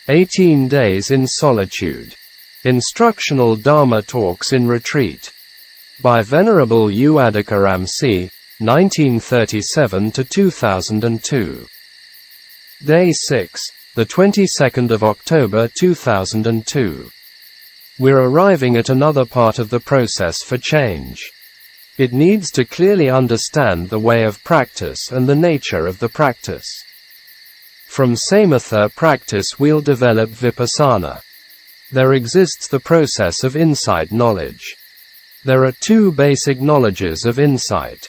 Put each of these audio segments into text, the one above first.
18 Days in Solitude. Instructional Dharma Talks in Retreat. By Venerable Ādiccaramsī, 1937–2002. Day 6, the 22nd of October 2002. We're arriving at another part of the process for change. It needs to clearly understand the way of practice and the nature of the practice. From samatha practice we'll develop vipassana. There exists the process of insight knowledge. There are two basic knowledges of insight.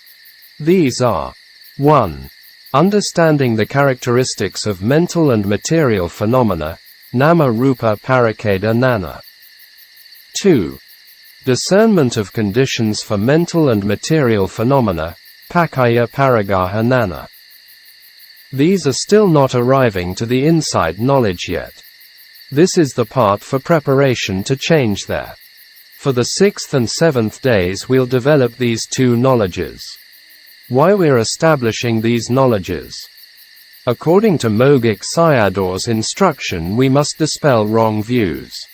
These are 1. Understanding the characteristics of mental and material phenomena, nama rupa parakeda nana. 2. Discernment of conditions for mental and material phenomena, pakaya paragaha nana. These are still not arriving to the insight knowledge yet. This is the part for preparation to change there. For the 6th and 7th days we'll develop these two knowledges. Why we're establishing these knowledges? According to Mogik Sayadaw's instruction, we must dispel wrong views.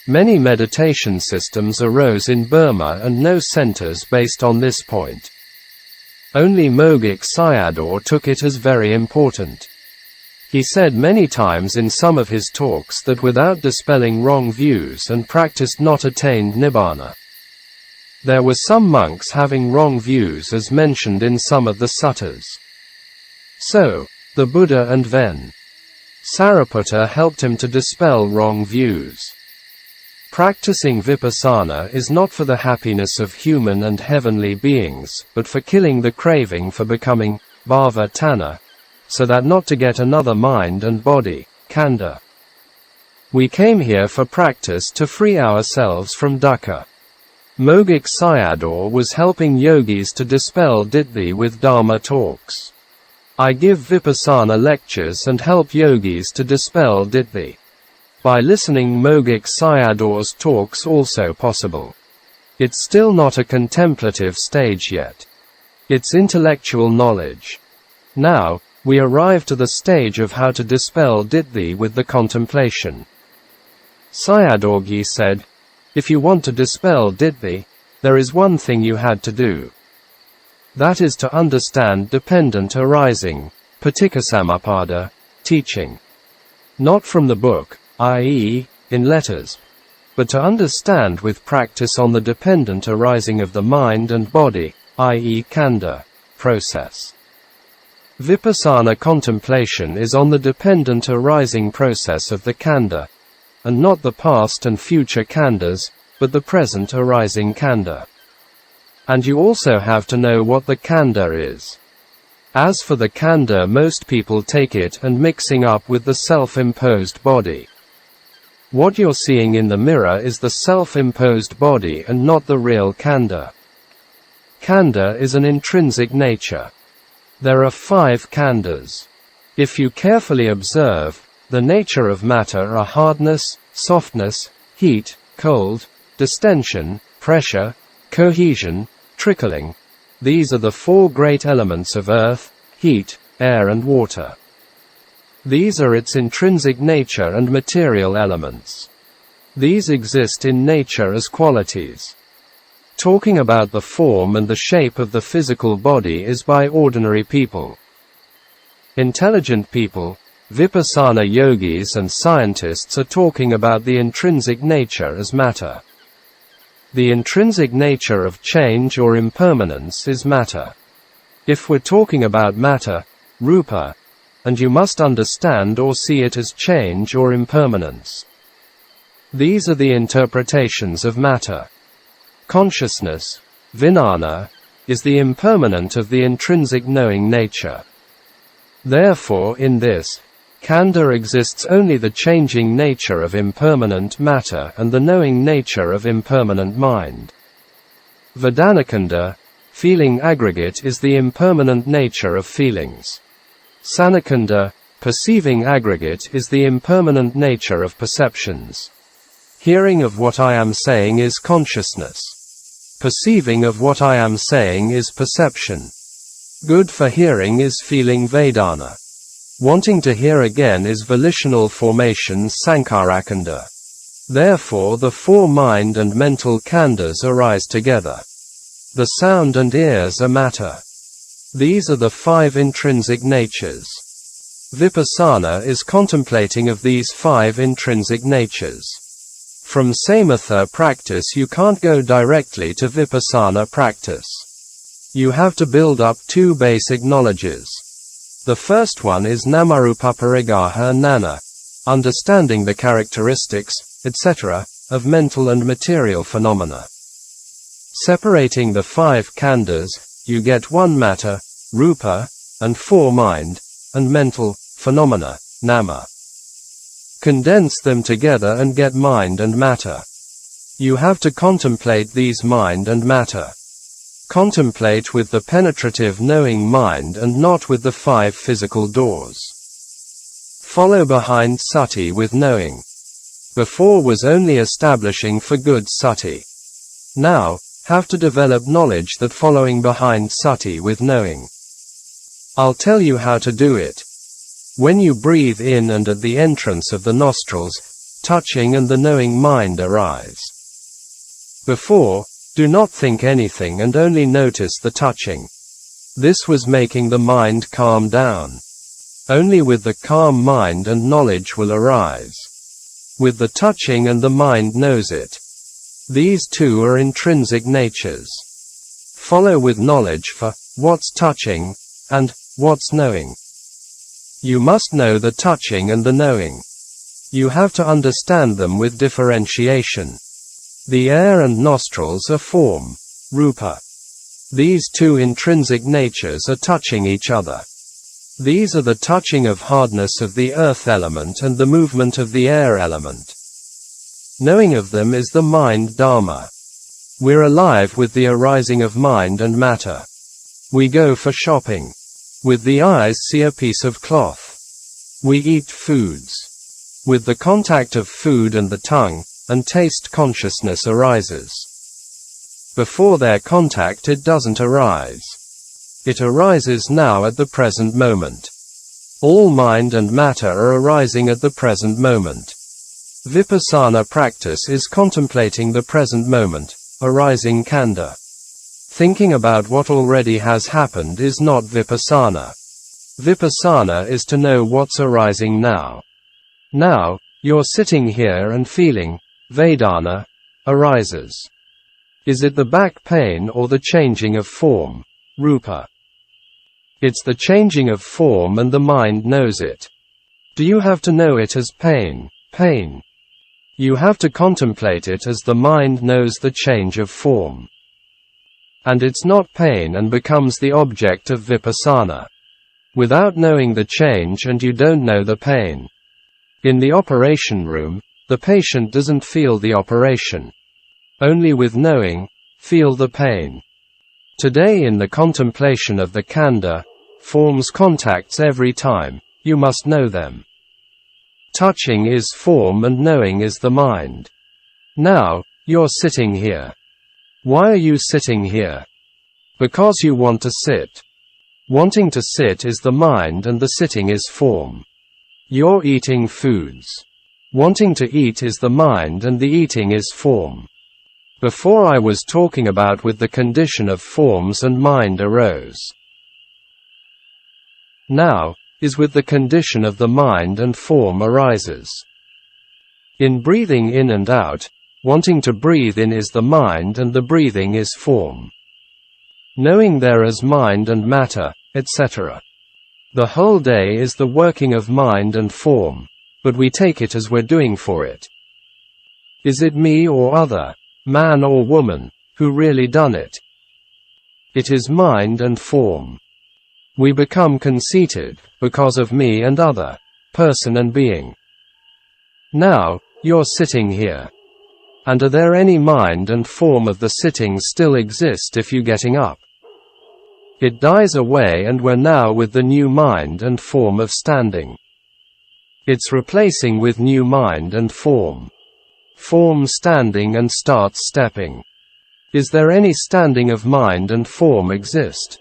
Many meditation systems arose in Burma and no centers based on this point. Only Mogik Sayadaw took it as very important. He said many times in some of his talks that without dispelling wrong views and practice not attained nibbana. There were some monks having wrong views as mentioned in some of the suttas. So, the Buddha and Ven. Sariputta helped him to dispel wrong views. Practicing vipassana is not for the happiness of human and heavenly beings, but for killing the craving for becoming bhava tanha, so that not to get another mind and body, khandha. We came here for practice to free ourselves from dukkha. Mogik Sayadaw was helping yogis to dispel ditthi with Dharma talks. I give vipassana lectures and help yogis to dispel ditthi. By listening Mogik Sayadaw's talks also possible. It's still not a contemplative stage yet. It's intellectual knowledge. Now, we arrive to the stage of how to dispel ditthi with the contemplation. Sayadaw said, if you want to dispel ditthi, there is one thing you had to do. That is to understand dependent arising, paticcasamuppada, teaching. Not from the book, i.e., in letters, but to understand with practice on the dependent arising of the mind and body, i.e. khandha, process. Vipassana contemplation is on the dependent arising process of the khandha, and not the past and future khandhas, but the present arising khandha. And you also have to know what the khandha is. As for the khandha, most people take it and mixing up with the self-imposed body. What you're seeing in the mirror is the self-imposed body and not the real khandha. Khandha is an intrinsic nature. There are 5 khandhas. If you carefully observe, the nature of matter are hardness, softness, heat, cold, distension, pressure, cohesion, trickling. These are the 4 great elements of earth, heat, air and water. These are its intrinsic nature and material elements. These exist in nature as qualities. Talking about the form and the shape of the physical body is by ordinary people. Intelligent people, vipassana yogis and scientists are talking about the intrinsic nature as matter. The intrinsic nature of change or impermanence is matter. If we're talking about matter, rupa, and you must understand or see it as change or impermanence. These are the interpretations of matter. Consciousness, vijnana, is the impermanent of the intrinsic knowing nature. Therefore, in this, khandha exists only the changing nature of impermanent matter and the knowing nature of impermanent mind. Vedanakanda, feeling aggregate, is the impermanent nature of feelings. Sanakanda, perceiving aggregate, is the impermanent nature of perceptions. Hearing of what I am saying is consciousness. Perceiving of what I am saying is perception. Good for hearing is feeling Vedana. Wanting to hear again is volitional formation sankharakanda. Therefore the four mind and mental khandhas arise together. The sound and ears are matter. These are the five intrinsic natures. Vipassana is contemplating of these five intrinsic natures. From samatha practice you can't go directly to vipassana practice. You have to build up two basic knowledges. The first one is namarupaparigaha nana, understanding the characteristics, etc., of mental and material phenomena. Separating the five khandhas, you get one matter, rupa, and four mind, and mental, phenomena, nama. Condense them together and get mind and matter. You have to contemplate these mind and matter. Contemplate with the penetrative knowing mind and not with the five physical doors. Follow behind sati with knowing. Before was only establishing for good sati. Now, have to develop knowledge that following behind sati with knowing. I'll tell you how to do it. When you breathe in and at the entrance of the nostrils, touching and the knowing mind arise. Before, do not think anything and only notice the touching. This was making the mind calm down. Only with the calm mind and knowledge will arise. With the touching and the mind knows it. These two are intrinsic natures. Follow with knowledge for what's touching and what's knowing. You must know the touching and the knowing. You have to understand them with differentiation. The air and nostrils are form, rupa. These two intrinsic natures are touching each other. These are the touching of hardness of the earth element and the movement of the air element. Knowing of them is the mind Dhamma. We're alive with the arising of mind and matter. We go for shopping. With the eyes see a piece of cloth. We eat foods. With the contact of food and the tongue, and taste consciousness arises. Before their contact it doesn't arise. It arises now at the present moment. All mind and matter are arising at the present moment. Vipassana practice is contemplating the present moment, arising khandha. Thinking about what already has happened is not vipassana. Vipassana is to know what's arising now. Now, you're sitting here and feeling, Vedana, arises. Is it the back pain or the changing of form, rupa? It's the changing of form and the mind knows it. Do you have to know it as pain, pain? You have to contemplate it as the mind knows the change of form. And it's not pain and becomes the object of vipassana. Without knowing the change and you don't know the pain. In the operation room, the patient doesn't feel the operation. Only with knowing, feel the pain. Today in the contemplation of the khandha, forms contacts every time, you must know them. Touching is form and knowing is the mind. Now, you're sitting here. Why are you sitting here? Because you want to sit. Wanting to sit is the mind and the sitting is form. You're eating foods. Wanting to eat is the mind and the eating is form. Before I was talking about with the condition of forms and mind arose. Now, is with the condition of the mind and form arises. In breathing in and out, wanting to breathe in is the mind and the breathing is form. Knowing there as mind and matter, etc. The whole day is the working of mind and form, but we take it as we're doing for it. Is it me or other, man or woman, who really done it? It is mind and form. We become conceited, because of me and other, person and being. Now, you're sitting here. And are there any mind and form of the sitting still exist if you getting up? It dies away and we're now with the new mind and form of standing. It's replacing with new mind and form. Form standing and starts stepping. Is there any standing of mind and form exist?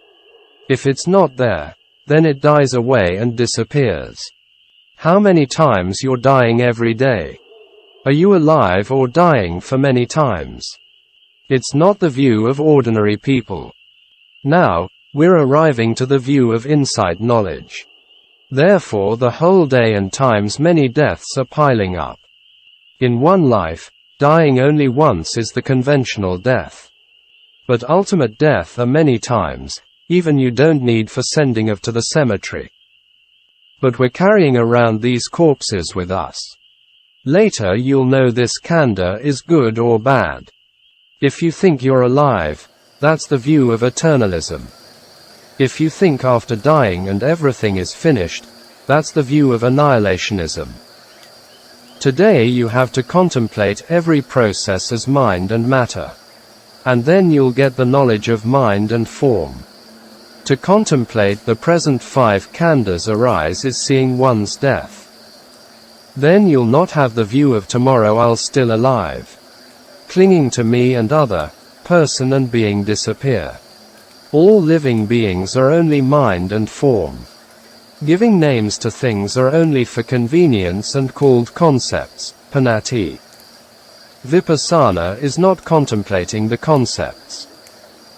If it's not there, then it dies away and disappears. How many times you're dying every day? Are you alive or dying for many times? It's not the view of ordinary people. Now, we're arriving to the view of insight knowledge. Therefore the whole day and times many deaths are piling up. In one life, dying only once is the conventional death. But ultimate death are many times, even you don't need for sending of to the cemetery. But we're carrying around these corpses with us. Later you'll know this khandha is good or bad. If you think you're alive, that's the view of eternalism. If you think after dying and everything is finished, that's the view of annihilationism. Today you have to contemplate every process as mind and matter. And then you'll get the knowledge of mind and form. To contemplate the present 5 khandhas arise is seeing one's death. Then you'll not have the view of tomorrow I'll still alive. Clinging to me and other, person and being disappear. All living beings are only mind and form. Giving names to things are only for convenience and called concepts, panati. Vipassana is not contemplating the concepts.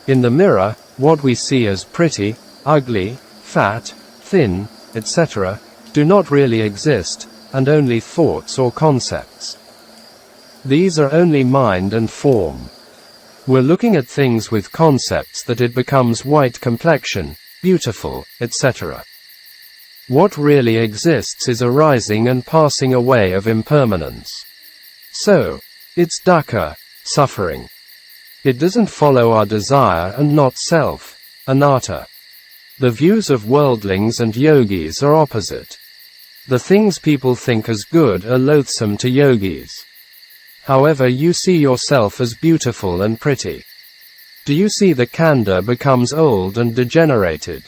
In the mirror, what we see as pretty, ugly, fat, thin, etc., do not really exist, and only thoughts or concepts. These are only mind and form. We're looking at things with concepts that it becomes white complexion, beautiful, etc. What really exists is arising and passing away of impermanence. So, it's dukkha, suffering. It doesn't follow our desire and not self, anatta. The views of worldlings and yogis are opposite. The things people think as good are loathsome to yogis. However, you see yourself as beautiful and pretty. Do you see the khandha becomes old and degenerated?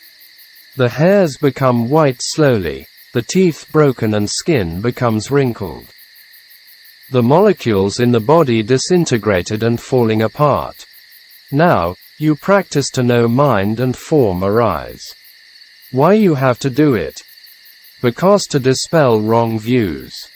The hairs become white slowly, the teeth broken and skin becomes wrinkled. The molecules in the body disintegrated and falling apart. Now, you practice to know mind and form arise. Why you have to do it? Because to dispel wrong views.